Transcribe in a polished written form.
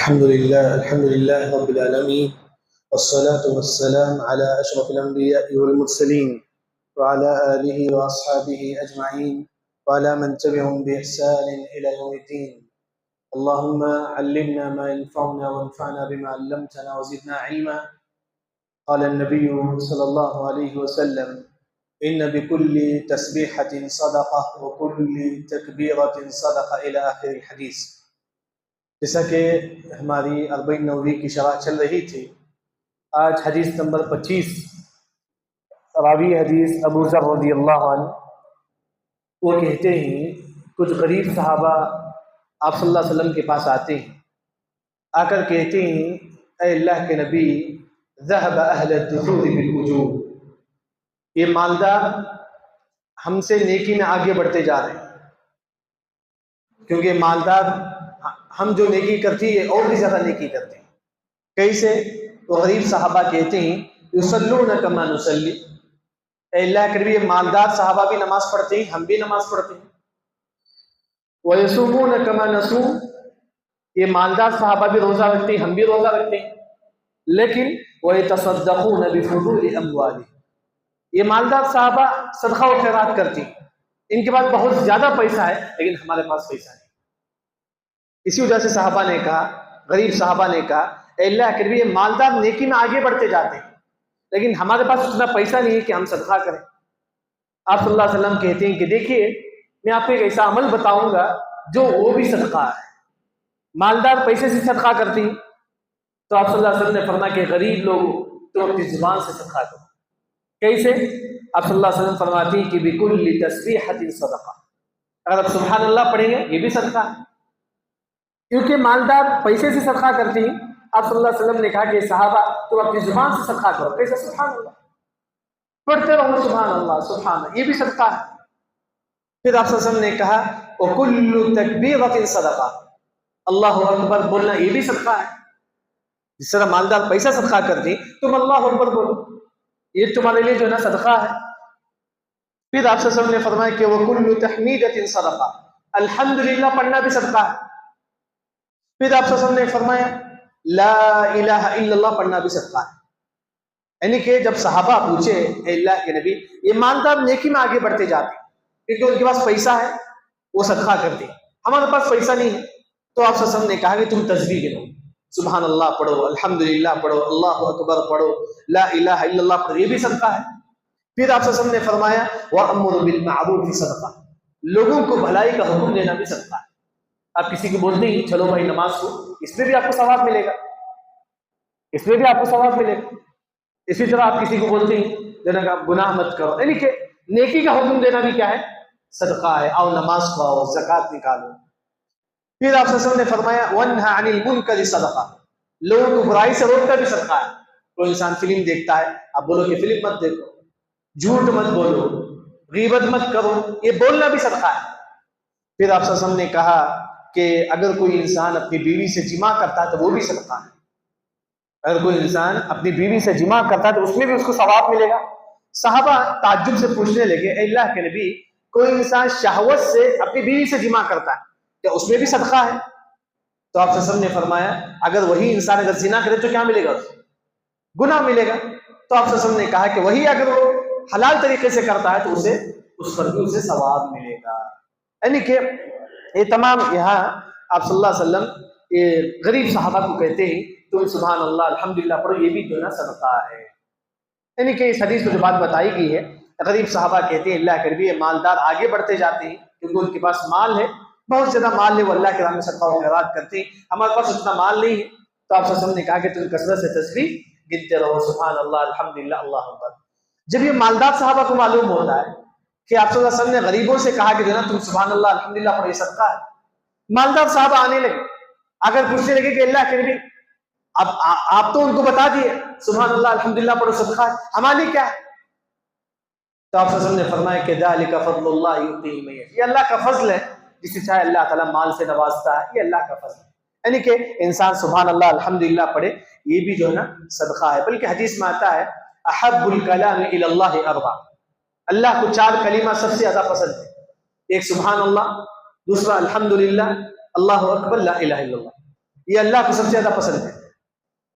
الحمد لله رب العالمين والصلاة والسلام على أشرف الأنبياء والمرسلين وعلى آله وأصحابه أجمعين وعلى من تبعهم بإحسان إلى يوم الدين. اللهم علمنا ما ينفعنا وانفعنا بما علمتنا وزدنا علما. قال النبي صلى الله عليه وسلم: إن بكل تسبيحة صدقة وكل تكبيرة صدقة إلى آخر الحديث. جیسا کہ ہماری 40 نووی کی شرح چل رہی تھی، آج حدیث نمبر 25، راوی حدیث ابو ذر رضی اللہ عنہ وہ کہتے ہیں کچھ غریب صحابہ آپ صلی اللہ علیہ وسلم کے پاس آتے ہیں، آ کر کہتے ہیں اے اللہ کے نبی، ذهب اہل الدثور بالاجور، یہ مالدار ہم سے نیکی میں آگے بڑھتے جا رہے ہیں، کیونکہ مالدار ہم جو نیکی کرتی ہے اور بھی زیادہ نیکی کرتے ہیں. کیسے؟ وہ غریب صحابہ کہتے ہیں یصلون کما نصلی، اے اللہ کے نبی، مالدار صحابہ بھی نماز پڑھتے ہیں، ہم بھی نماز پڑھتے ہیں. ویصومون کما نصوم، یہ مالدار صحابہ بھی روزہ رکھتے ہیں، ہم بھی روزہ رکھتے ہیں. لیکن ویتصدقون بفضول اموالہم، یہ مالدار صحابہ صدقہ و خیرات کرتی ہیں، ان کے پاس بہت زیادہ پیسہ ہے لیکن ہمارے پاس پیسہ نہیں. اسی وجہ سے صحابہ نے کہا، غریب صحابہ نے کہا اے اللہ کے نبی، یہ مالدار نیکی میں آگے بڑھتے جاتے ہیں لیکن ہمارے پاس اتنا پیسہ نہیں ہے کہ ہم صدقہ کریں. آپ صلی اللہ علیہ وسلم کہتے ہیں کہ دیکھیے میں آپ کو ایک ایسا عمل بتاؤں گا جو وہ بھی صدقہ ہے. مالدار پیسے سے صدقہ کرتی ہیں تو آپ صلی اللہ علیہ وسلم نے فرمایا کہ غریب لوگ تو اپنی زبان سے صدقہ کرو. کیسے؟ آپ صلی اللہ علیہ وسلم فرماتی ہیں کہ بکل تسبیحۃ صدقہ، اگر آپ سبحان اللہ پڑھیں گے یہ بھی صدقہ ہے. کیونکہ مالدار پیسے سے صدقہ کرتی ہیں، آپ صلی اللہ علیہ وسلم نے کہا کہ صحابہ تم اپنی زبان سے صدقہ کرو. کیسے؟ سبحان اللہ پڑھتے رہو، سبحان اللہ سبحان اللہ، یہ بھی صدقہ ہے. پھر آپ صلی اللہ علیہ وسلم نے کہا وکل تکبیرۃ صدقہ، اللہ اکبر بولنا یہ بھی صدقہ ہے. جس طرح مالدار پیسہ صدقہ کرتی تم اللہ اکبر بولو، یہ تمہارے لیے جو ہے نا صدقہ ہے. پھر آپ صلی اللہ علیہ وسلم نے فرمایا کہ وکل تحمیدۃ صدقہ، الحمدللہ پڑھنا بھی صدقہ ہے. پھر آپ صلی اللہ علیہ وسلم نے فرمایا لا الہ الا اللہ پڑھنا بھی صدقہ ہے. یعنی کہ جب صحابہ پوچھے اے اللہ کے نبی، یہ مالدار نیکی میں آگے بڑھتے جاتے ہیں کیونکہ ان کے پاس پیسہ ہے، وہ صدقہ کرتے ہیں، ہمارے پاس پیسہ نہیں ہے. تو آپ صلی اللہ علیہ وسلم نے کہا کہ تم تسبیح گنو، سبحان اللہ پڑھو، الحمدللہ پڑھو، اللہ اکبر پڑھو، لا الہ الا اللہ پڑھو، یہ بھی صدقہ ہے. پھر آپ صلی اللہ علیہ وسلم نے فرمایا وَأَمُرُ بِالْمَعْرُوفِ صدقہ، لوگوں کو بھلائی کا حکم دینا بھی صدقہ ہے. آپ کسی کو بولتے ہیں چلو بھائی نماز کو، اس میں بھی آپ کو ثواب ملے گا، اس میں بھی آپ کو ثواب ملے گا. اسی طرح آپ کسی کو بولتے ہیں جناب آپ گناہ مت کرو، یعنی کہ نیکی کا حکم دینا بھی کیا ہے؟ صدقہ ہے. آؤ نماز پڑھو، زکوٰۃ نکالو. پھر آپ صلی اللہ علیہ وسلم نے فرمایا وَانْهَ عَنِ الْمُنْكَرِ صدقہ، لوگوں کو برائی سے روکنا بھی صدقہ ہے. کوئی انسان فلم دیکھتا ہے، آپ بولو کہ فلم مت دیکھو، جھوٹ مت بولو، غیبت مت کرو، یہ بولنا بھی صدقہ ہے. پھر آپ صلی اللہ علیہ وسلم نے کہا کہ اگر کوئی انسان اپنی بیوی سے جماع کرتا ہے تو وہ بھی صدقہ ہے. اگر کوئی انسان اپنی بیوی سے جماع کرتا ہے تو اس میں بھی اس کو ثواب ملے گا. صحابہ تعجب سے پوچھنے لگے اے اللہ کے نبی، کوئی انسان شہوت سے اپنی بیوی سے جماع کرتا ہے کیا اس میں بھی صدقہ ہے؟ تو آپ صلی اللہ علیہ وسلم نے فرمایا اگر وہی انسان اگر زنا کرے تو کیا ملے گا؟ گناہ ملے گا. تو آپ صلی اللہ علیہ وسلم نے کہا کہ وہی اگر وہ حلال طریقے سے کرتا ہے تو اسے اس پر بھی اسے ثواب ملے گا. یعنی کہ یہ تمام یہاں آپ صلی اللہ علیہ وسلم یہ غریب صحابہ کو کہتے ہیں تم سبحان اللہ الحمدللہ پڑھو، یہ بھی جو ہے نا صدقہ ہے. یعنی کہ اس حدیث میں جو بات بتائی گئی ہے، غریب صحابہ کہتے ہیں اللہ کے نبی، یہ مالدار آگے بڑھتے جاتے ہیں کیونکہ ان کے پاس مال ہے، بہت زیادہ مال ہے، وہ اللہ کے راہ میں صدقہ و خیرات کرتے ہیں. ہمارے پاس اتنا مال نہیں ہے. تو آپ صلی اللہ علیہ وسلم نے کہا کہ تم کثرت سے تسبیح گنتے رہو، سبحان اللہ الحمدللہ اللہ اکبر. جب یہ مالدار صحابہ کو معلوم ہوتا ہے کہ آپ صلی اللہ علیہ وسلم نے غریبوں سے کہا کہ جو ہے نا تم سبحان اللہ الحمدللہ پڑھو، یہ صدقہ ہے، مالدار صحابہ آنے لگے، اگر پوچھنے لگے کہ اللہ کے نبی اب آپ تو ان کو بتا دیے سبحان اللہ الحمدللہ پڑھو صدقہ ہے، ہمارے لیے کیا ہے؟ تو آپ صلی اللہ علیہ وسلم نے فرمایا کہ ذالک فضل اللہ یؤتیہ من یشاء، یہ اللہ کا فضل ہے، جسے چاہے اللہ تعالیٰ مال سے نوازتا ہے، یہ اللہ کا فضل ہے. یعنی کہ انسان سبحان اللہ الحمدللہ پڑھے، یہ بھی جو ہے نا صدقہ ہے. بلکہ حدیث میں آتا ہے احب الکلام الی اللہ اربع، اللہ کو 4 کلمہ سب سے زیادہ پسند ہے. ایک سبحان اللہ، دوسرا الحمدللہ، اللہ اکبر، لا الہ الا اللہ. یہ اللہ کو سب سے زیادہ پسند ہے.